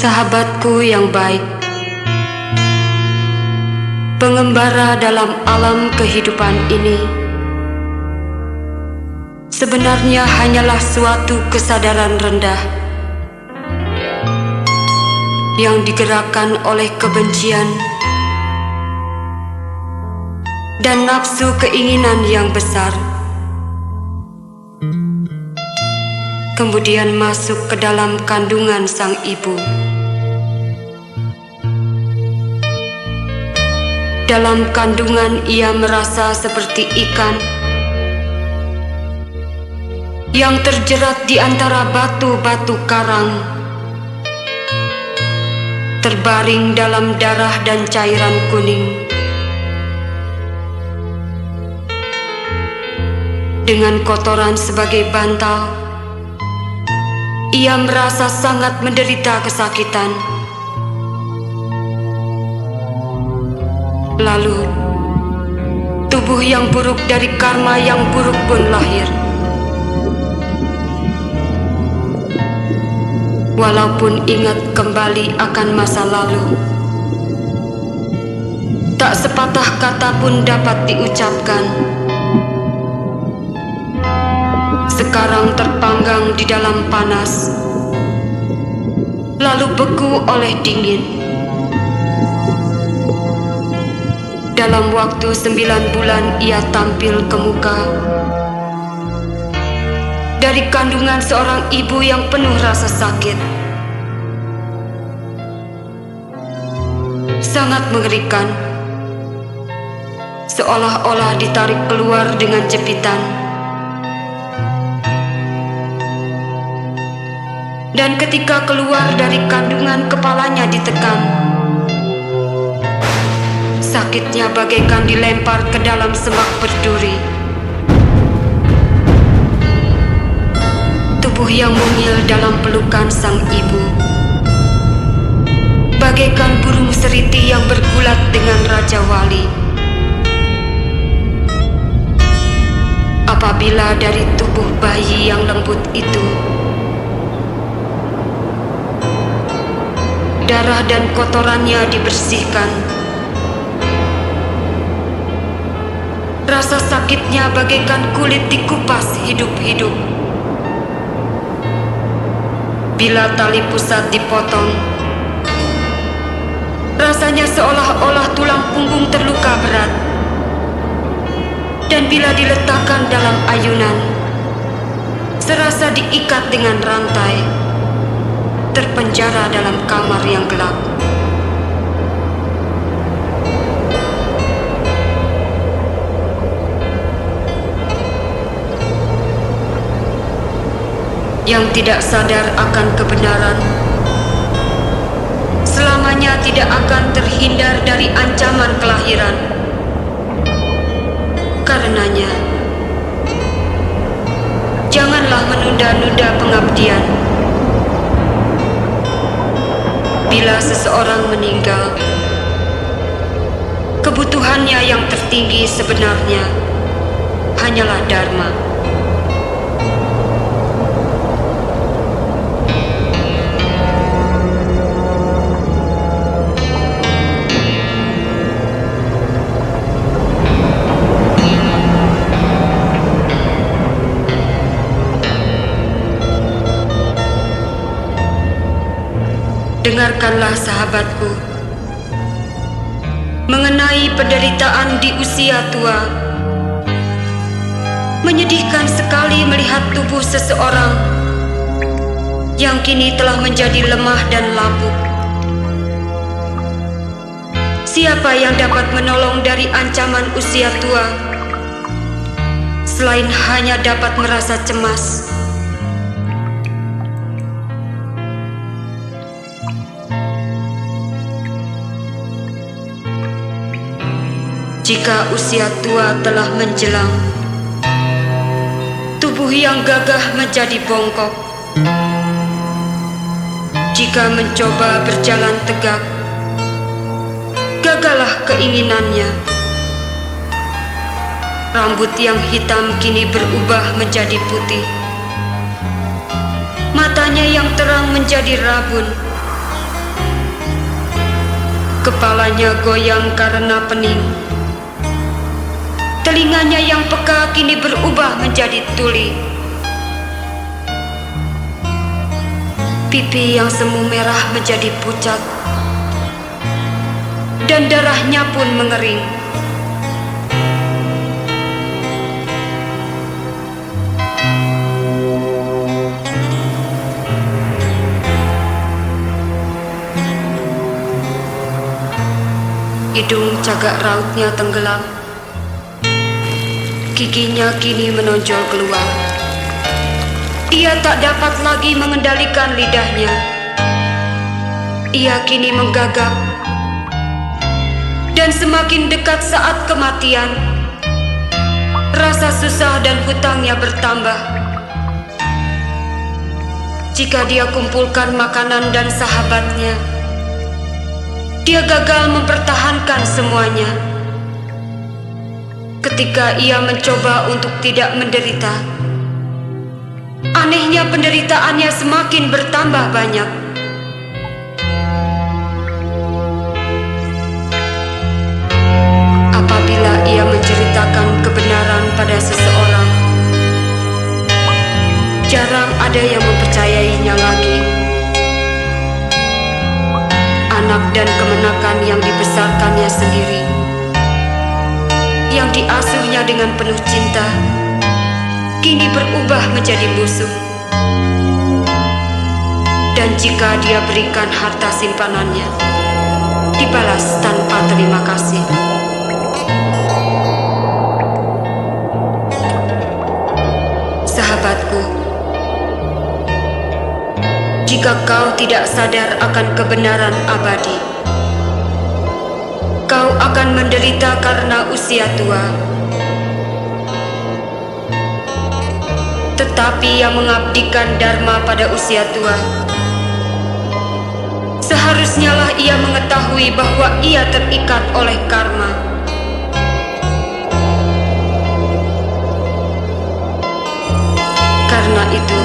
Sahabatku yang baik, pengembara dalam alam kehidupan ini sebenarnya hanyalah suatu kesadaran rendah yang digerakkan oleh kebencian dan nafsu keinginan yang besar, kemudian masuk ke dalam kandungan sang ibu. Dalam kandungan ia merasa seperti ikan yang terjerat di antara batu-batu karang, terbaring dalam darah dan cairan kuning. Dengan kotoran sebagai bantal, ia merasa sangat menderita kesakitan. Lalu, tubuh yang buruk dari karma yang buruk pun lahir. Walaupun ingat kembali akan masa lalu, tak sepatah kata pun dapat diucapkan. Sekarang terpanggang di dalam panas, lalu beku oleh dingin. Dalam waktu 9 bulan ia tampil ke muka dari kandungan seorang ibu yang penuh rasa sakit. Sangat mengerikan, seolah-olah ditarik keluar dengan jepitan. Dan ketika keluar dari kandungan, kepalanya ditekan. Sakitnya bagaikan dilempar ke dalam semak berduri. Tubuh yang mungil dalam pelukan sang ibu, bagaikan burung seriti yang bergulat dengan Raja Wali. Apabila dari tubuh bayi yang lembut itu darah dan kotorannya dibersihkan, rasa sakitnya bagaikan kulit dikupas hidup-hidup. Bila tali pusat dipotong, rasanya seolah-olah tulang punggung terluka berat. Dan bila diletakkan dalam ayunan, serasa diikat dengan rantai, terpenjara dalam kamar yang gelap. Yang tidak sadar akan kebenaran selamanya tidak akan terhindar dari ancaman kelahiran. Karenanya, janganlah menunda-nunda pengabdian. Bila seseorang meninggal, kebutuhannya yang tertinggi sebenarnya hanyalah dharma. Dengarkanlah sahabatku, mengenai penderitaan di usia tua. Menyedihkan sekali melihat tubuh seseorang yang kini telah menjadi lemah dan lapuk. Siapa yang dapat menolong dari ancaman usia tua selain hanya dapat merasa cemas? Jika usia tua telah menjelang, tubuh yang gagah menjadi bongkok. Jika mencoba berjalan tegak, gagallah keinginannya. Rambut yang hitam kini berubah menjadi putih. Matanya yang terang menjadi rabun. Kepalanya goyang karena pening. Telinganya yang peka kini berubah menjadi tuli. Pipi yang semu merah menjadi pucat, dan darahnya pun mengering. Hidung cagak rautnya tenggelam. Giginya kini menonjol keluar. Ia tak dapat lagi mengendalikan lidahnya. Ia kini menggagap, dan semakin dekat saat kematian, rasa susah dan hutangnya bertambah. Jika dia kumpulkan makanan dan sahabatnya, dia gagal mempertahankan semuanya. Ketika ia mencoba untuk tidak menderita, anehnya penderitaannya semakin bertambah banyak. Apabila ia menceritakan kebenaran pada seseorang, jarang ada yang mempercayainya lagi. Anak dan kemenakan yang dibesarkannya sendiri, yang diasuhnya dengan penuh cinta, kini berubah menjadi musuh. Dan jika dia berikan harta simpanannya, dibalas tanpa terima kasih. Sahabatku, jika kau tidak sadar akan kebenaran abadi, kau akan menderita karena usia tua. Tetapi yang mengabdikan dharma pada usia tua, seharusnya lah ia mengetahui bahwa ia terikat oleh karma. Karena itu,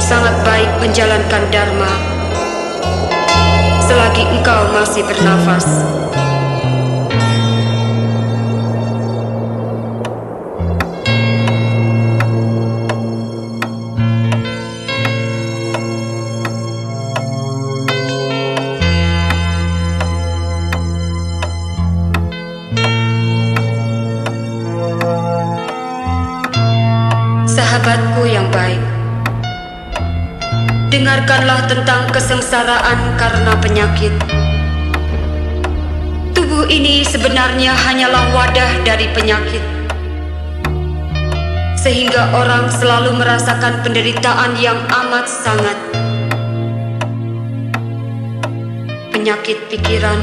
sangat baik menjalankan dharma selagi engkau masih bernafas. Sahabatku yang baik, dengarkanlah tentang kesengsaraan karena penyakit. Tubuh ini sebenarnya hanyalah wadah dari penyakit, sehingga orang selalu merasakan penderitaan yang amat sangat. Penyakit pikiran,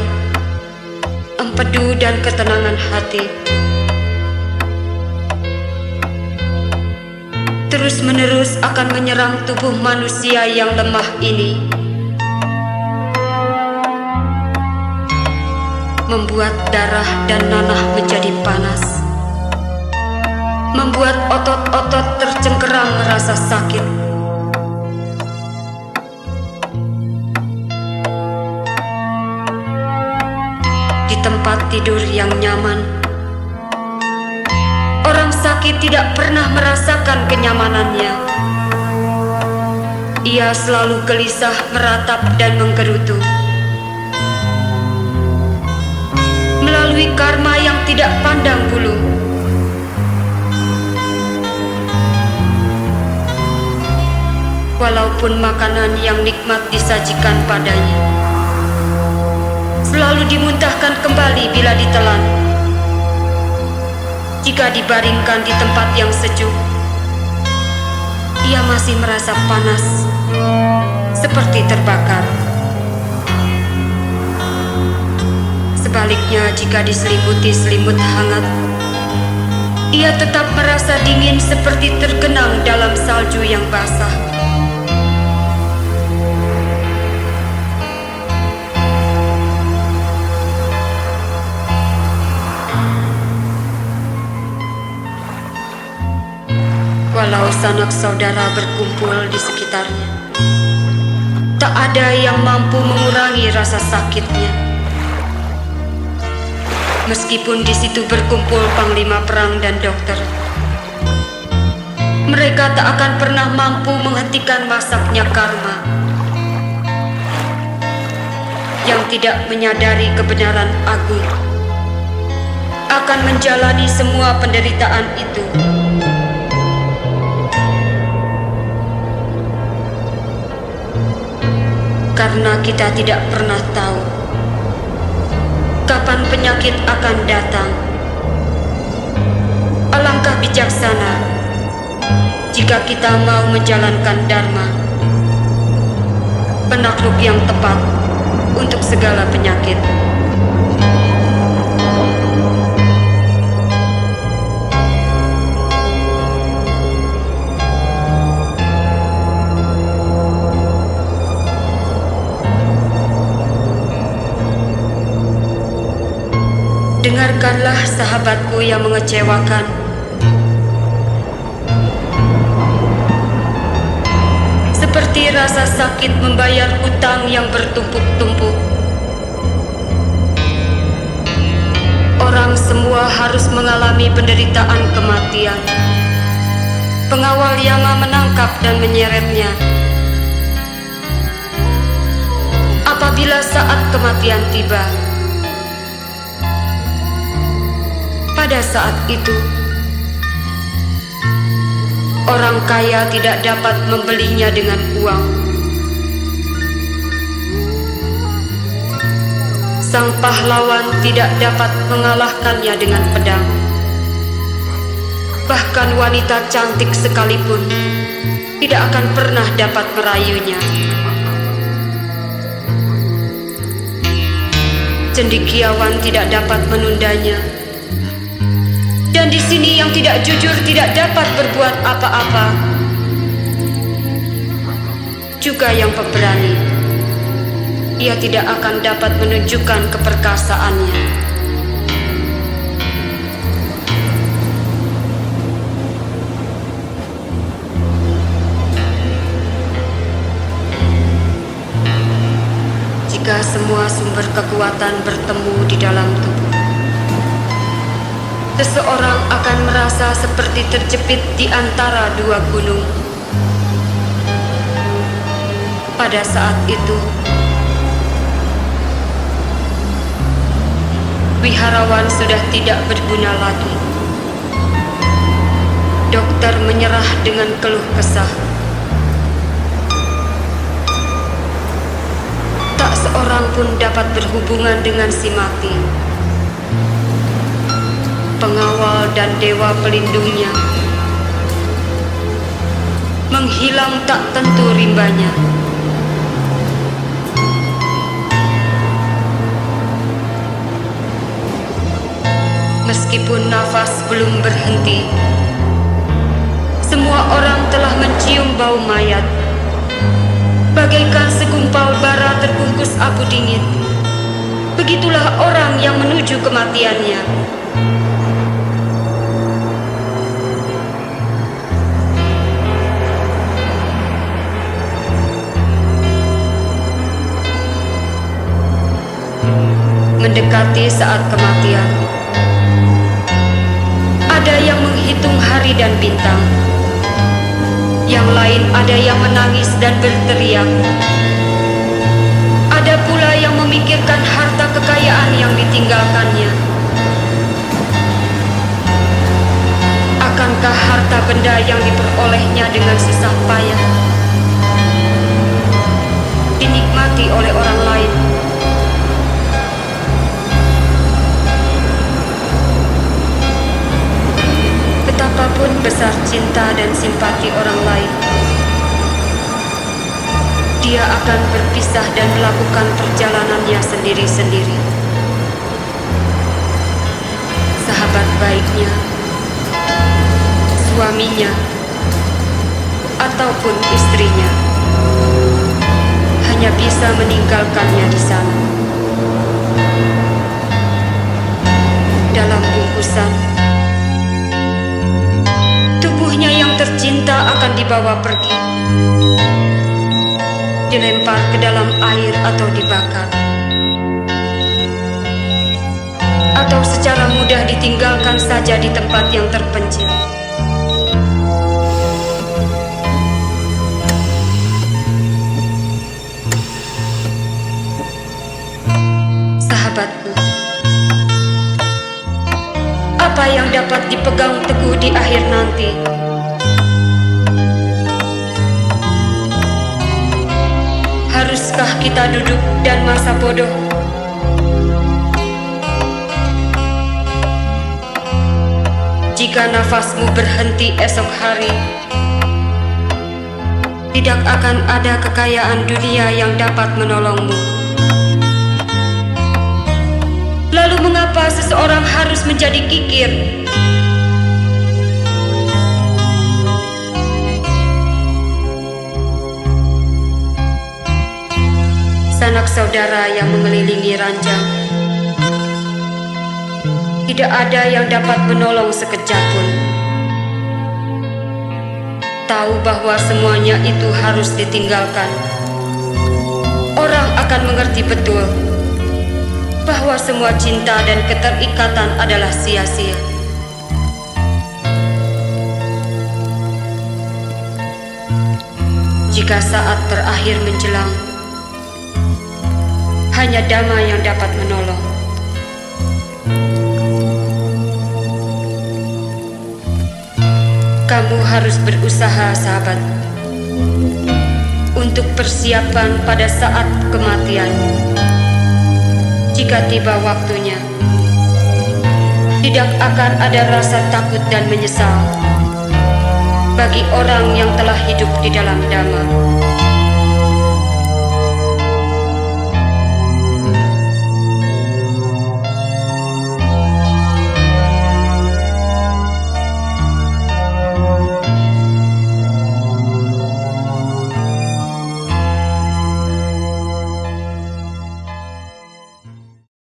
empedu dan ketenangan hati terus-menerus akan menyerang tubuh manusia yang lemah ini, membuat darah dan nanah menjadi panas, membuat otot-otot tercengkeram merasa sakit. Di tempat tidur yang nyaman, orang sakit tidak pernah merasakan kenyamanannya. Ia selalu gelisah, meratap dan menggerutu. Melalui karma yang tidak pandang bulu, walaupun makanan yang nikmat disajikan padanya, selalu dimuntahkan kembali bila ditelan. Jika dibaringkan di tempat yang sejuk, ia masih merasa panas, seperti terbakar. Sebaliknya, jika diselimuti selimut hangat, ia tetap merasa dingin seperti tergenang dalam salju yang basah. Walau sanak saudara berkumpul di sekitarnya, tak tak ada yang mampu mengurangi rasa sakitnya. Meskipun di situ berkumpul panglima perang dan dokter, mereka tak akan pernah mampu menghentikan masaknya karma yang tidak menyadari kebenaran agung akan menjalani semua penderitaan itu. Karena kita tidak pernah tahu kapan penyakit akan datang. Alangkah bijaksana jika kita mau menjalankan dharma, penakluk yang tepat untuk segala penyakit. Dengarkanlah sahabatku yang mengecewakan. Seperti rasa sakit membayar hutang yang bertumpuk-tumpuk. Orang semua harus mengalami penderitaan kematian. Pengawal Yama menangkap dan menyeretnya. Apabila saat kematian tiba, pada saat itu, orang kaya tidak dapat membelinya dengan uang. Sang pahlawan tidak dapat mengalahkannya dengan pedang. Bahkan wanita cantik sekalipun tidak akan pernah dapat merayunya. Cendekiawan tidak dapat menundanya. Dan di sini yang tidak jujur tidak dapat berbuat apa-apa. Juga yang pemberani, ia tidak akan dapat menunjukkan keperkasaannya. Jika semua sumber kekuatan bertemu di dalam tubuh, seseorang akan merasa seperti terjepit di antara dua gunung. Pada saat itu, wiharawan sudah tidak berguna lagi. Dokter menyerah dengan keluh kesah. Tak seorang pun dapat berhubungan dengan si mati. Pengawal dan dewa pelindungnya menghilang tak tentu rimbanya. Meskipun nafas belum berhenti, semua orang telah mencium bau mayat, bagaikan segumpal bara terbungkus abu dingin. Begitulah orang yang menuju kematiannya. Mendekati saat kematian, ada yang menghitung hari dan bintang, yang lain ada yang menangis dan berteriak, ada pula yang memikirkan harta kekayaan yang ditinggalkannya. Akankah harta benda yang diperolehnya dengan susah payah dinikmati oleh orang lain? Betapapun besar cinta dan simpati orang lain, dia akan berpisah dan melakukan perjalanannya sendiri-sendiri. Sahabat baiknya, suaminya, ataupun istrinya hanya bisa meninggalkannya di sana. Dalam bungkusan, tubuhnya yang tercinta akan dibawa pergi. dilempar ke dalam air atau dibakar, atau secara mudah ditinggalkan saja di tempat yang terpencil. Sahabatku, apa yang dapat dipegang teguh di akhir nanti? Haruskah kita duduk dan masa bodoh? Jika nafasmu berhenti esok hari, tidak akan ada kekayaan dunia yang dapat menolongmu. Lalu mengapa seseorang harus menjadi kikir? Sanak saudara yang mengelilingi ranjang, tidak ada yang dapat menolong sekejap pun. Tahu bahwa semuanya itu harus ditinggalkan. Orang akan mengerti betul bahwa semua cinta dan keterikatan adalah sia-sia. Jika saat terakhir menjelang, hanya damai yang dapat menolong. Kamu harus berusaha, sahabat, untuk persiapan pada saat kematian. Jika tiba waktunya, tidak akan ada rasa takut dan menyesal bagi orang yang telah hidup di dalam damai.